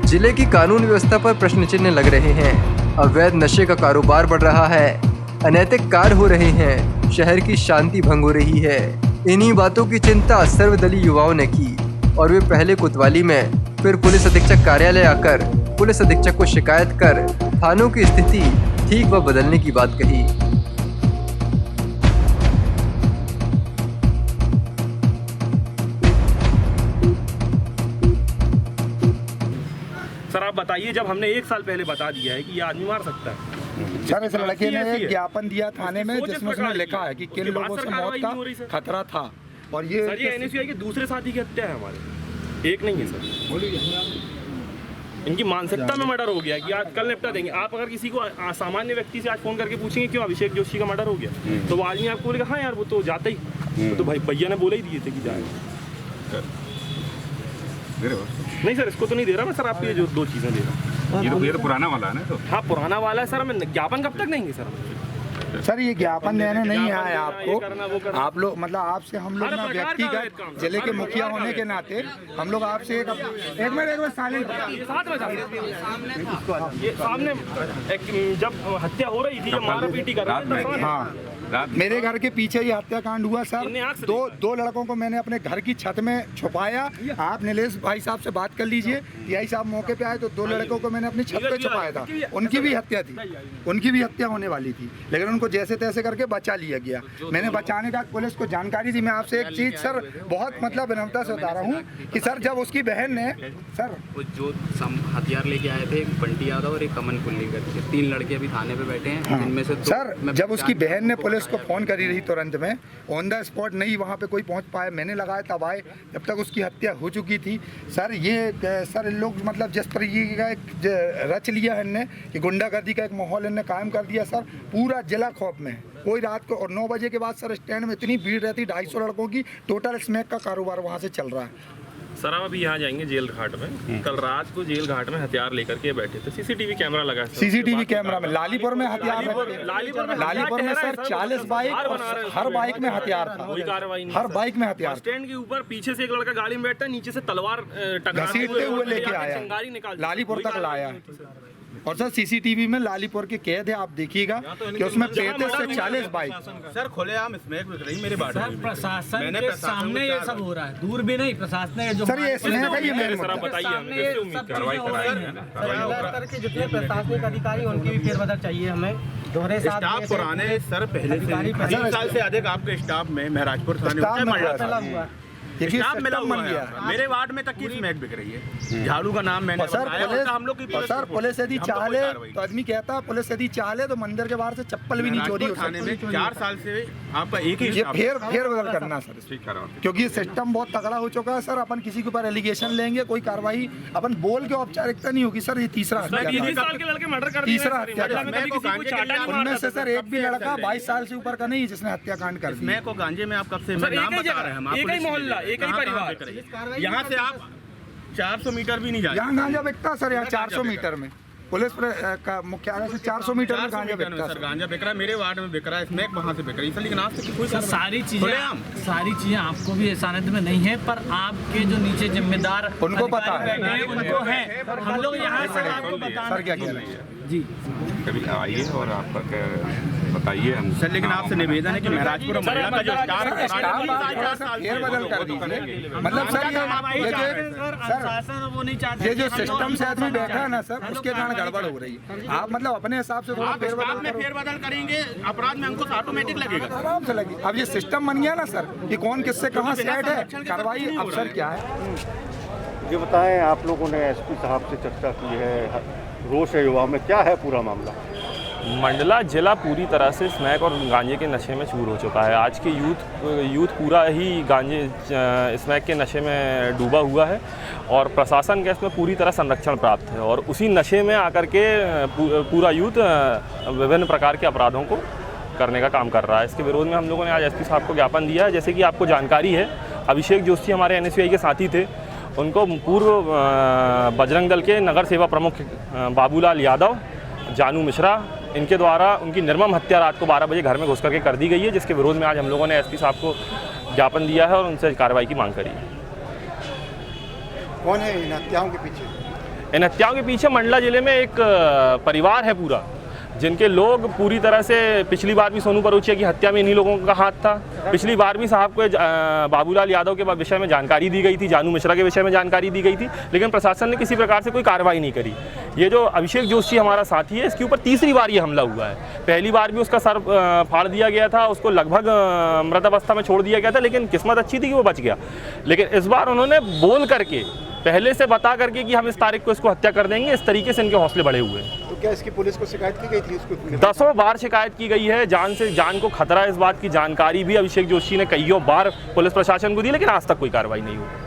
जिले की कानून व्यवस्था पर प्रश्न चिन्ह लग रहे हैं। अवैध नशे का कारोबार बढ़ रहा है, अनैतिक कार्य हो रहे हैं, शहर की शांति भंग हो रही है। इन्हीं बातों की चिंता सर्वदलीय युवाओं ने की और वे पहले कोतवाली में, फिर पुलिस अधीक्षक कार्यालय आकर पुलिस अधीक्षक को शिकायत कर थानों की स्थिति ठीक व बदलने की बात कही। सर आप बताइए, जब हमने 1 साल पहले बता दिया है कि ये आदमी मार सकता है। सर इस लड़के ने एक ज्ञापन दिया थाने में जिसमें उसने लिखा है कि किन लोगों से मौत का खतरा था। और ये सर ये एनएसयूआई के दूसरे साथी की हत्या है हमारे, एक नहीं है सर। इनकी मानसिकता में मर्डर हो गया कि आज कल निपटा देंगे। आप अगर किसी को सामान्य व्यक्ति से आज फोन करके पूछेंगे क्यों अभिषेक जोशी का मर्डर हो गया, तो वो आदमी आपको बोलेगा हाँ यार वो तो जाता ही, तो भाई भैया ने बोले ही दिए थे कि जाए। नहीं सर इसको तो नहीं दे रहा मैं सर, आपको ये जो 2 चीज़ें दे रहा हूँ। ये तो पुराना वाला है ना। तो हाँ पुराना वाला है सर, हमें ज्ञापन कब तक देंगे सर? सर ये ज्ञापन देने नहीं आया आपको, आप लोग मतलब आपसे हम लोग ना व्यक्तिगत जिले के मुखिया होने के नाते हम लोग आपसे एक मिनट साइलेंट सामने जब हत्या हो रही थी, जब मारा पीटी कर रहे थे। हाँ मेरे घर के पीछे ही हत्याकांड हुआ सर। दो लड़कों को मैंने अपने घर की छत में छुपाया। आप नीलेश भाई साहब से बात कर लीजिए, टीआई साहब मौके पे आए तो 2 लड़कों को मैंने अपनी छत पे छुपाया था। उनकी भी हत्या थी, उनकी भी हत्या होने वाली थी, लेकिन उनको जैसे तैसे करके बचा लिया गया। मैंने बचाने का पुलिस को जानकारी दी। मैं आपसे एक चीज़ सर बहुत मतलब विनम्रता से बता रहा हूँ कि सर जब उसकी बहन ने सर जो हथियार लेके आए थे, एक बंटी यादव और एक अमन कुल्ली करके 3 लड़के अभी थाने पे बैठे हैं। इनमें से सर जब उसकी बहन ने पुलिस को फोन करी रही तुरंत में ऑन द स्पॉट नहीं वहाँ पे कोई पहुँच पाया, मैंने लगाया तब आए, जब तक उसकी हत्या हो चुकी थी। सर ये सर इन लोग मतलब जिस तरीके का एक रच लिया है इनने कि गुंडागर्दी का एक माहौल इनने कायम कर दिया सर। पूरा जिला खौफ में है। कोई रात को और 9 बजे के बाद सर स्टैंड में इतनी भीड़ रहती, 250 लड़कों की टोटल स्मैक का कारोबार वहाँ से चल रहा है। सर आप अभी यहाँ जाएंगे जेल घाट में, कल रात को जेल घाट में हथियार लेकर के बैठे थे, सीसीटीवी कैमरा लगा है। सीसीटीवी कैमरा में लालीपुर में हथियार, लालीपुर में सर 40 बाइक, हर बाइक में हथियार था। कोई कार्रवाई नहीं, हर बाइक में हथियार। स्टैंड के ऊपर पीछे से एक लड़का गाड़ी में बैठता है, नीचे से तलवार घसीटते हुए लेके आया, लालीपुर तक लाया। और सर सीसीटीवी में लालीपुर के कैद है, आप देखिएगा कि उसमें 35 से 40 बाइक। सर खुलेआम स्मैक बिक रही मेरे बात। सर प्रशासन के सामने ये सब हो रहा है, दूर भी नहीं प्रशासन है जो सर ये स्मैक है, ये मेन मुद्दा। बताइए हमें कैसे उम्मीद कार्रवाई सर के जितने प्रशासनिक अधिकारी उनकी भी फेरबदल चाहिए हमें। दोहरे स्टाफ पुराने सर पहले से 3 साल से अधिक आपके स्टाफ में महराजपुर थाने स्टाफ मिला हुआ है। मेरे वार्ड में तक की स्मैक बिक रही है। झाड़ू का नाम मैंने बताया, हम लोग की सर पुलिस यदि चाहे तो आदमी कहता है पुलिस यदि चाहे तो मंदिर के बाहर से चप्पल भी नहीं चोरी हो थाने में 4 साल से आपका एक ही ये फेर बदल करना सर, क्योंकि सिस्टम बहुत तगड़ा हो चुका है सर। अपन किसी के ऊपर एलिगेशन लेंगे, कोई कार्रवाई अपन बोल के औपचारिकता नहीं होगी सर। ये तीसरा तीसरा हत्याकांड, उनमें से सर एक भी लड़का 22 साल से ऊपर का नहीं जिसने हत्याकांड कर दिया। मैं को गांजे में आप कब से नाम बता रहे हैं, एक ही मोहल्ला एक ही परिवार, यहाँ से आप 400 मीटर भी नहीं जाए। यहाँ गांजा बिकता सर, यहाँ 400 मीटर में पुलिस का मुख्यालय से 400 मीटर में गांजा बिकता है। गांजा बिक रहा है, मेरे वार्ड में बिक रहा है, स्मैक वहाँ से बिक रही है। लेकिन आज तक कोई सारी चीजें आपको भी सानिध्य में नहीं है, पर आपके जो नीचे जिम्मेदार उनको पता है, उनको है। हम लोग यहाँ से आपको बता सर क्या कह रहे हैं जी, कभी आइए और आपका बताइए हम सर। लेकिन आपसे निवेदन है कि महराजपुर महिला का जो फेर बदल कर दीजिए। मतलब सर ये जो सिस्टम से आदमी बैठा है ना सर, उसके कारण गड़बड़ हो रही है। आप मतलब अपने हिसाब से थोड़ा फेरबदल करेंगे, अपराध में अंकुश ऑटोमेटिक लगेगा, आराम से लगी। अब ये सिस्टम बन गया ना सर कि कौन किससे कहाँ सेट है, कार्रवाई अफसर क्या है। ये बताएं, आप लोगों ने एसपी साहब से चर्चा की है, रोष है युवा में, क्या है पूरा मामला? मंडला जिला पूरी तरह से स्मैक और गांजे के नशे में चूर हो चुका है। आज के यूथ पूरा ही गांजे स्मैक के नशे में डूबा हुआ है और प्रशासन के इसमें पूरी तरह संरक्षण प्राप्त है और उसी नशे में आकर के पूरा यूथ विभिन्न प्रकार के अपराधों को करने का काम कर रहा है। इसके विरोध में हम लोगों ने आज एसपी साहब को ज्ञापन दिया है। जैसे कि आपको जानकारी है, अभिषेक जोशी हमारे एनएसयूआई के साथी थे, उनको पूर्व बजरंग दल के नगर सेवा प्रमुख बाबूलाल यादव, जानू मिश्रा, इनके द्वारा उनकी निर्मम हत्या रात को 12 बजे घर में घुस करके कर दी गई है, जिसके विरोध में आज हम लोगों ने एसपी साहब को ज्ञापन दिया है और उनसे कार्रवाई की मांग करी है। कौन है इन हत्याओं के पीछे? इन हत्याओं के पीछे मंडला जिले में एक परिवार है पूरा, जिनके लोग पूरी तरह से, पिछली बार भी सोनू परोचिया की हत्या में इन्हीं लोगों का हाथ था। पिछली बार भी साहब को बाबूलाल यादव के विषय में जानकारी दी गई थी, जानू मिश्रा के विषय में जानकारी दी गई थी, लेकिन प्रशासन ने किसी प्रकार से कोई कार्रवाई नहीं करी। ये जो अभिषेक जोशी हमारा साथी है, इसके ऊपर तीसरी बार ये हमला हुआ है। पहली बार भी उसका सर फाड़ दिया गया था, उसको लगभग मृत अवस्था में छोड़ दिया गया था, लेकिन किस्मत अच्छी थी कि वो बच गया। लेकिन इस बार उन्होंने बोल करके, पहले से बता करके कि हम इस तारीख को इसको हत्या कर देंगे, इस तरीके से इनके हौसले बढ़े हुए हैं। तो क्या इसकी पुलिस को शिकायत की गई थी? इसको 10 बार शिकायत की गई है, जान को खतरा है, इस बात की जानकारी भी अभिषेक जोशी ने कईयों बार पुलिस प्रशासन को दी, लेकिन आज तक कोई कार्रवाई नहीं हुई।